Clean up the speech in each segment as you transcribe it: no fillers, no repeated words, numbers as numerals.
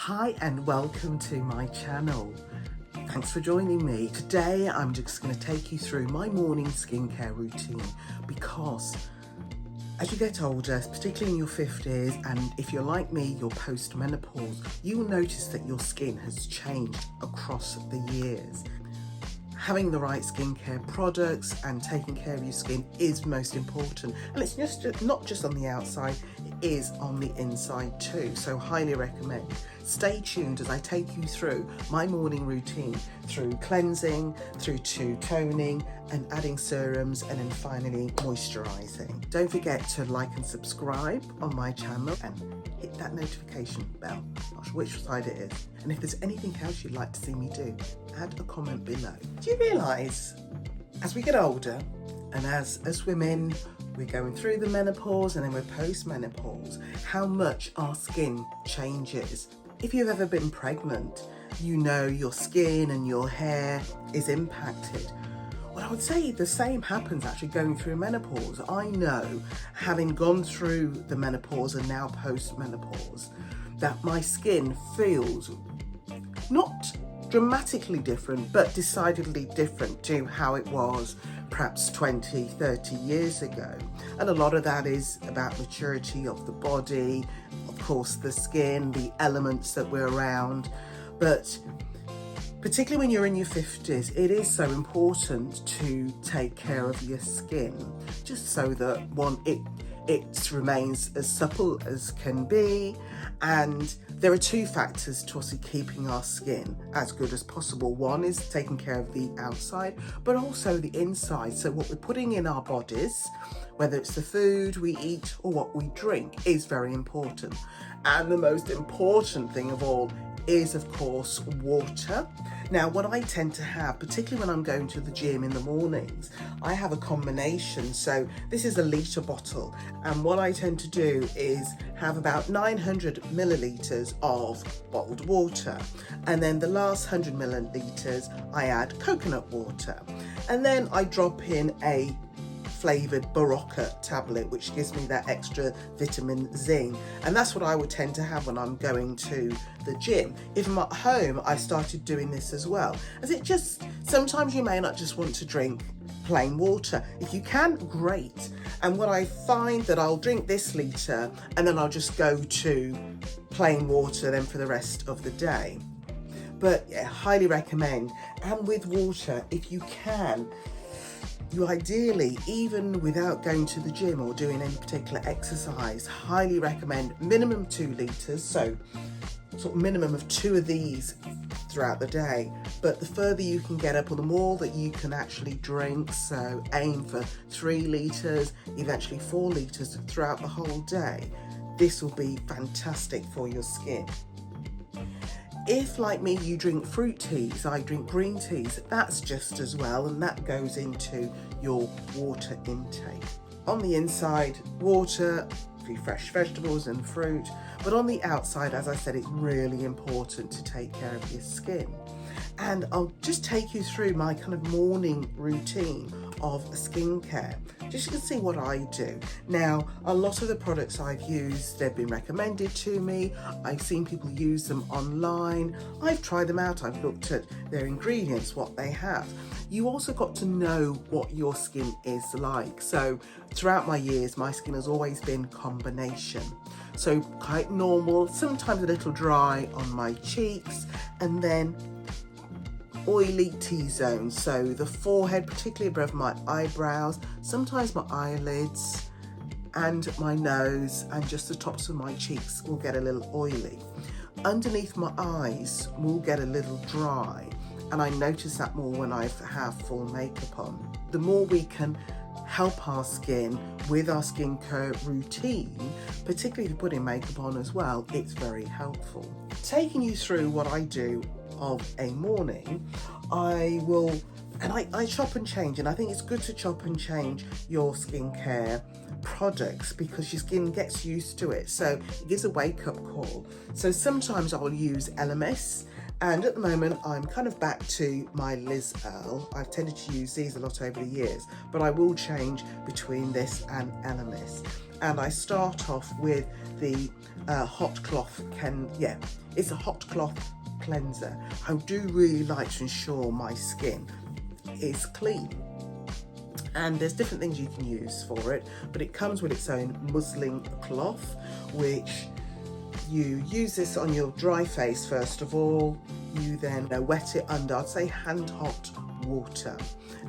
Hi and welcome to my channel. Thanks for joining me. Today I'm just going to take you through my morning skincare routine because as you get older, particularly in your 50s, and if you're like me, you're post-menopause, you will notice that your skin has changed across the years. Having the right skincare products and taking care of your skin is most important, and it's just not just on the outside, it is on the inside too. So highly recommend. Stay tuned as I take you through my morning routine, through cleansing, through to toning and adding serums, and then finally moisturizing. Don't forget to like and subscribe on my channel and hit that notification bell, not sure which side it is. And if there's anything else you'd like to see me do, add a comment below. Do you realise as we get older, and as women, we're going through the menopause and then we're post-menopause, how much our skin changes? If you've ever been pregnant, you know your skin and your hair is impacted. Well, I would say the same happens actually going through menopause. I know, having gone through the menopause and now post-menopause, that my skin feels not dramatically different, but decidedly different to how it was perhaps 20, 30 years ago. And a lot of that is about maturity of the body, of course the skin, the elements that we're around, but particularly when you're in your 50s, it is so important to take care of your skin, just so that it remains as supple as can be. And there are two factors to obviously keeping our skin as good as possible. One is taking care of the outside, but also the inside. So what we're putting in our bodies, whether it's the food we eat or what we drink, is very important. And the most important thing of all is, of course, water. Now, what I tend to have, particularly when I'm going to the gym in the mornings, I have a combination. So this is a litre bottle, and what I tend to do is have about 900 millilitres of bottled water, and then the last 100 millilitres I add coconut water, and then I drop in a flavoured Barocca tablet, which gives me that extra vitamin zinc, and that's what I would tend to have when I'm going to the gym. If I'm at home, I started doing this as well, as it just, sometimes you may not just want to drink plain water. If you can, great. And what I find that I'll drink this litre and then I'll just go to plain water then for the rest of the day. But yeah, highly recommend. And with water, if you can, you ideally, even without going to the gym or doing any particular exercise, highly recommend minimum 2 litres, so sort of minimum of 2 of these throughout the day. But the further you can get up, or the more that you can actually drink, so aim for 3 litres, eventually 4 litres throughout the whole day. This will be fantastic for your skin. If, like me, you drink fruit teas, I drink green teas, that's just as well, and that goes into your water intake. On the inside, water, fresh vegetables and fruit, but on the outside, as I said, it's really important to take care of your skin. And I'll just take you through my kind of morning routine of skincare, just so you can see what I do. Now, a lot of the products I've used, they've been recommended to me. I've seen people use them online. I've tried them out. I've looked at their ingredients, what they have. You also got to know what your skin is like. So throughout my years, my skin has always been combination. So quite normal, sometimes a little dry on my cheeks, and then oily T-zones, so the forehead, particularly above my eyebrows, sometimes my eyelids and my nose, and just the tops of my cheeks will get a little oily. Underneath my eyes will get a little dry, and I notice that more when I have full makeup on. The more we can help our skin with our skincare routine, particularly if you're putting makeup on as well, it's very helpful. Taking you through what I do of a morning, I chop and change, and I think it's good to chop and change your skincare products because your skin gets used to it, so it gives a wake-up call. So sometimes I'll use LMS, And at the moment, I'm kind of back to my Liz Earl. I've tended to use these a lot over the years, but I will change between this and Elemis. And I start off with the hot cloth, it's a hot cloth cleanser. I do really like to ensure my skin is clean. And there's different things you can use for it, but it comes with its own muslin cloth, which you use this on your dry face first of all. You then wet it under, I'd say, hand hot water,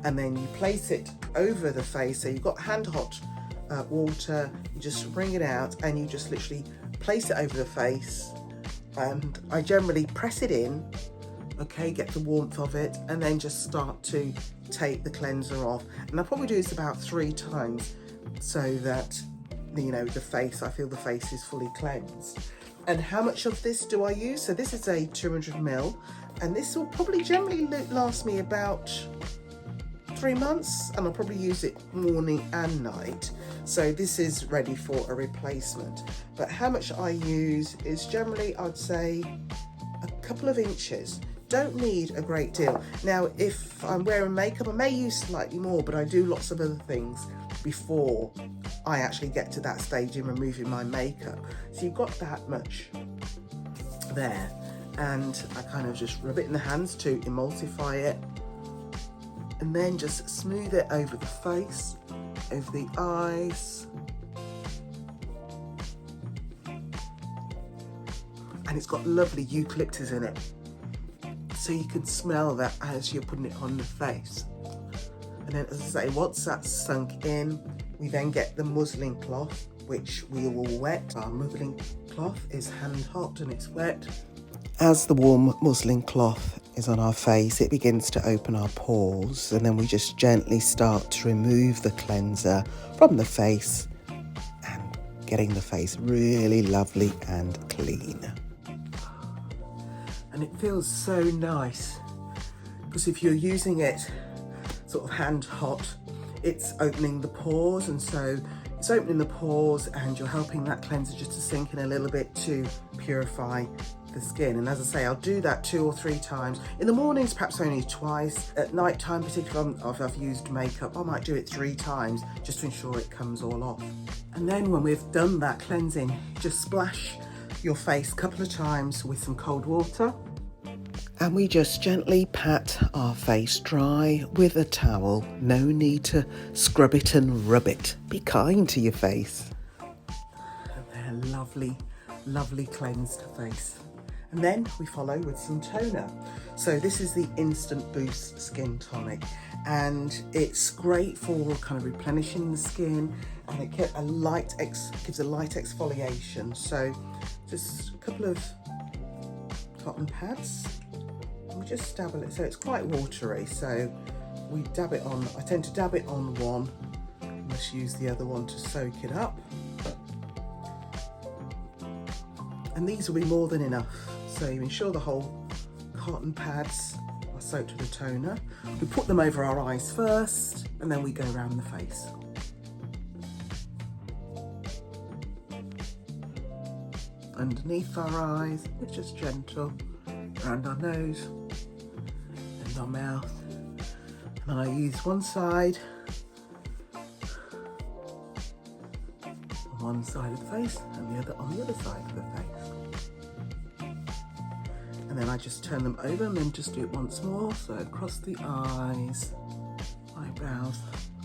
and then you place it over the face. So you've got hand hot water, you just wring it out and you just literally place it over the face, and I generally press it in, okay, get the warmth of it, and then just start to take the cleanser off. And I probably do this about 3 times so that, you know, I feel the face is fully cleansed. And how much of this do I use? So this is a 200ml, and this will probably generally last me about 3 months, and I'll probably use it morning and night. So this is ready for a replacement. But how much I use is generally, I'd say, a couple of inches. Don't need a great deal. Now, if I'm wearing makeup, I may use slightly more, but I do lots of other things before I actually get to that stage in removing my makeup. So you've got that much there, and I kind of just rub it in the hands to emulsify it, and then just smooth it over the face, over the eyes. And it's got lovely eucalyptus in it, so you can smell that as you're putting it on the face. And then, as I say, once that's sunk in, we then get the muslin cloth, which we will wet. Our muslin cloth is hand hot and it's wet. As the warm muslin cloth is on our face, it begins to open our pores, and then we just gently start to remove the cleanser from the face and getting the face really lovely and clean. And it feels so nice, because if you're using it sort of hand hot, it's opening the pores, and so it's opening the pores and you're helping that cleanser just to sink in a little bit to purify the skin. And as I say, I'll do that 2 or 3 times. In the mornings, perhaps only twice. At night time, particularly if I've used makeup, I might do it 3 times just to ensure it comes all off. And then when we've done that cleansing, just splash your face a couple of times with some cold water. And we just gently pat our face dry with a towel. No need to scrub it and rub it. Be kind to your face. And their lovely, lovely cleansed face. And then we follow with some toner. So this is the Instant Boost Skin Tonic, and it's great for kind of replenishing the skin, and it gives a light exfoliation. So just a couple of cotton pads. We just dabble it, so it's quite watery, so we dab it on. I tend to dab it on one and just use the other one to soak it up, and these will be more than enough. So you ensure the whole cotton pads are soaked with the toner. We put them over our eyes first, and then we go around the face. Underneath our eyes, it's just gentle, around our nose and our mouth. And then I use one side on one side of the face and the other on the other side of the face. And then I just turn them over and then just do it once more. So across the eyes, eyebrows,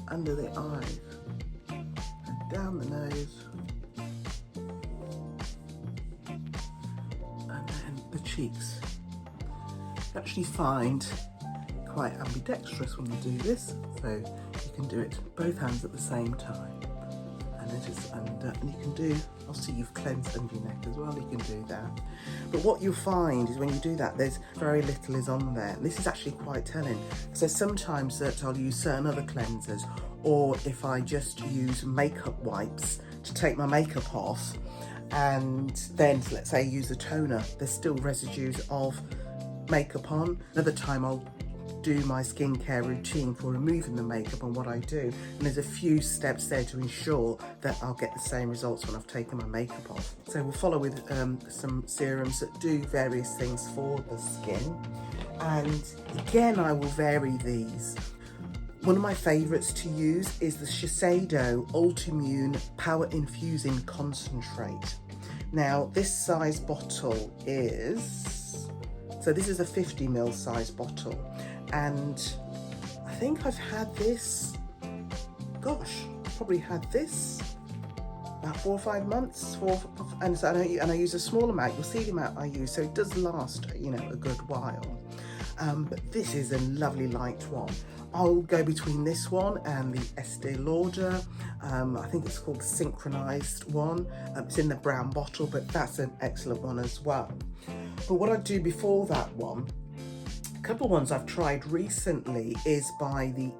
under the eyes, and down the nose, and then the cheeks. You actually find quite ambidextrous when you do this, so you can do it both hands at the same time. And then just under, and you can do, obviously you've cleansed under your neck as well, you can do that. But what you'll find is when you do that, there's very little is on there. And this is actually quite telling. So sometimes that I'll use certain other cleansers, or if I just use makeup wipes to take my makeup off, and then let's say use a toner, there's still residues of makeup on. Another time I'll do my skincare routine for removing the makeup and what I do, and there's a few steps there to ensure that I'll get the same results when I've taken my makeup off. So we'll follow with some serums that do various things for the skin, and again I will vary these. One of my favourites to use is the Shiseido Ultimune Power Infusing Concentrate. Now this size bottle is, so this is a 50ml size bottle, and I think I've had this, gosh, probably had this about 4 or 5 months, and so I use a small amount. You'll see the amount I use, so it does last, you know, a good while. But this is a lovely light one. I'll go between this one and the Estee Lauder. I think it's called the Synchronized one. It's in the brown bottle, but that's an excellent one as well. But what I do before that one, a couple of ones I've tried recently is by the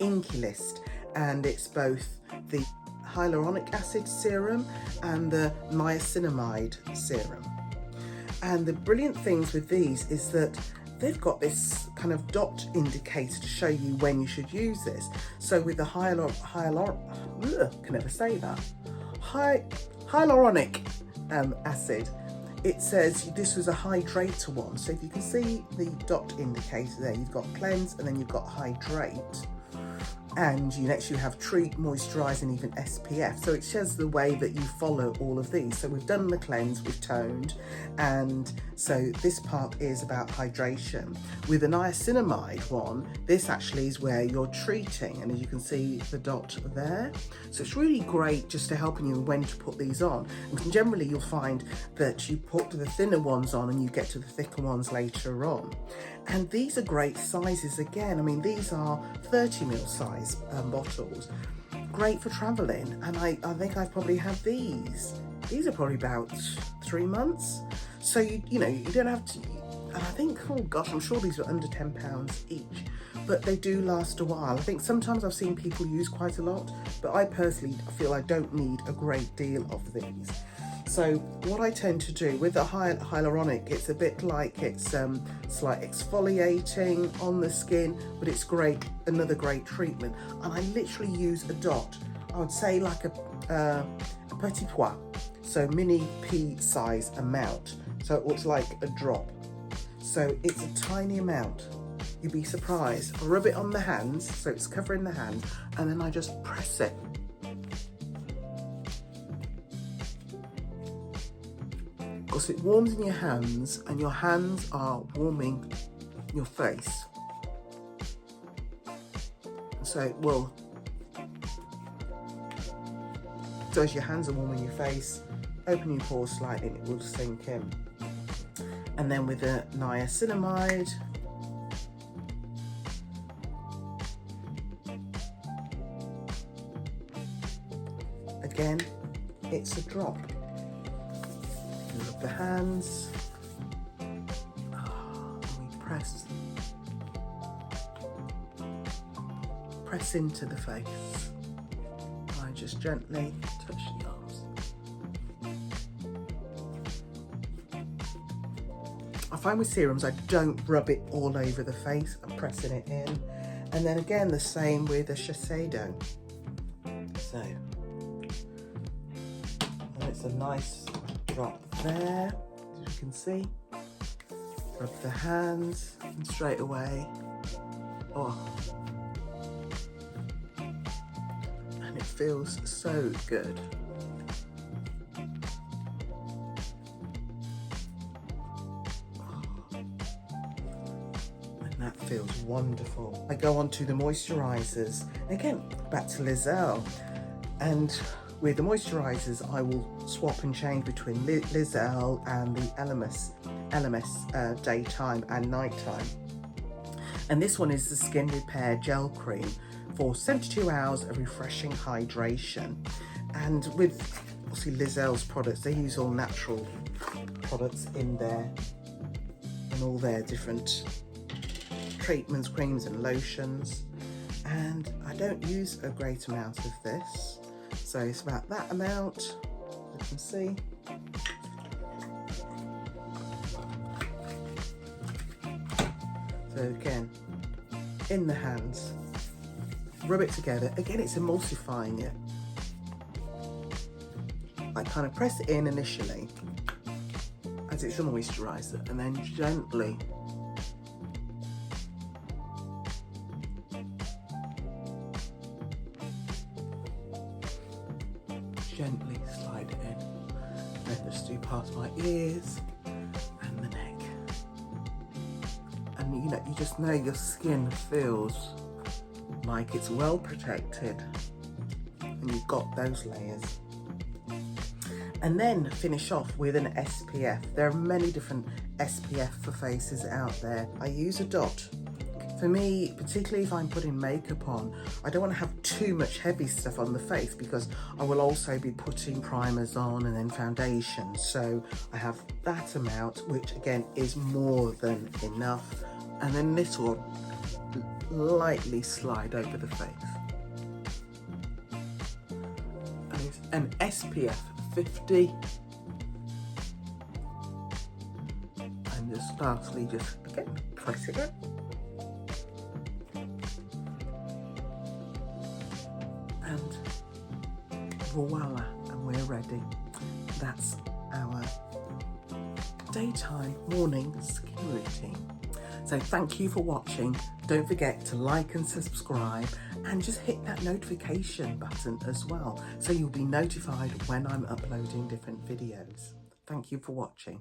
Inky List, and it's both the hyaluronic acid serum and the niacinamide serum. And the brilliant things with these is that they've got this kind of dot indicator to show you when you should use this. So with the hyaluronic acid, it says this was a hydrator one. So if you can see the dot indicator there, you've got cleanse and then you've got hydrate. And next you have treat, moisturise and even SPF. So it shows the way that you follow all of these. So we've done the cleanse, we've toned, and so this part is about hydration. With the niacinamide one, this actually is where you're treating, and as you can see the dot there. So it's really great just to helping you when to put these on. And generally you'll find that you put the thinner ones on and you get to the thicker ones later on. And these are great sizes again. I mean, these are 30ml size bottles. Great for traveling. And I think I've probably had these. These are probably about 3 months. So, you know, you don't have to, and I think, oh gosh, I'm sure these are under £10 each, but they do last a while. I think sometimes I've seen people use quite a lot, but I personally feel I don't need a great deal of these. So what I tend to do with the hyaluronic, it's a bit like it's slight exfoliating on the skin, but it's great, another great treatment. And I literally use a dot. I would say like a petit pois, so mini pea size amount. So it looks like a drop. So it's a tiny amount. You'd be surprised. I rub it on the hands, so it's covering the hand, and then I just press it. Because it warms in your hands, and your hands are warming your face. So it will. So as your hands are warming your face, open your pores slightly and it will sink in. And then with the niacinamide, again, it's a drop. Rub the hands, we press into the face. I just gently touch the arms. I find with serums I don't rub it all over the face, I'm pressing it in. And then again the same with the Shiseido. So, and it's a nice drop there, as you can see. Rub the hands and straight away. Oh. And it feels so good. And that feels wonderful. I go on to the moisturisers. Again, back to Lizelle. And with the moisturisers, I will swap and change between Lizelle and the LMS daytime and nighttime. And this one is the Skin Repair Gel Cream for 72 hours of refreshing hydration. And with obviously Lizelle's products, they use all natural products in there, and all their different treatments, creams and lotions. And I don't use a great amount of this. So it's about that amount, as you can see. So So again, in the hands, rub it together. Again, it's emulsifying it. I kind of press it in initially as it's a moisturiser, and then gently slide it in. Then just do past my ears and the neck. And you know, you just know your skin feels like it's well protected and you've got those layers. And then finish off with an SPF. There are many different SPF for faces out there. I use a dot. For me, particularly if I'm putting makeup on, I don't want to have too much heavy stuff on the face because I will also be putting primers on and then foundation. So I have that amount, which again is more than enough. And then this will lightly slide over the face. And it's an SPF 50. And just lastly, just again, press it in. And voila, and we're ready. That's our daytime morning skin routine. So thank you for watching. Don't forget to like and subscribe, and just hit that notification button as well, so you'll be notified when I'm uploading different videos. Thank you for watching.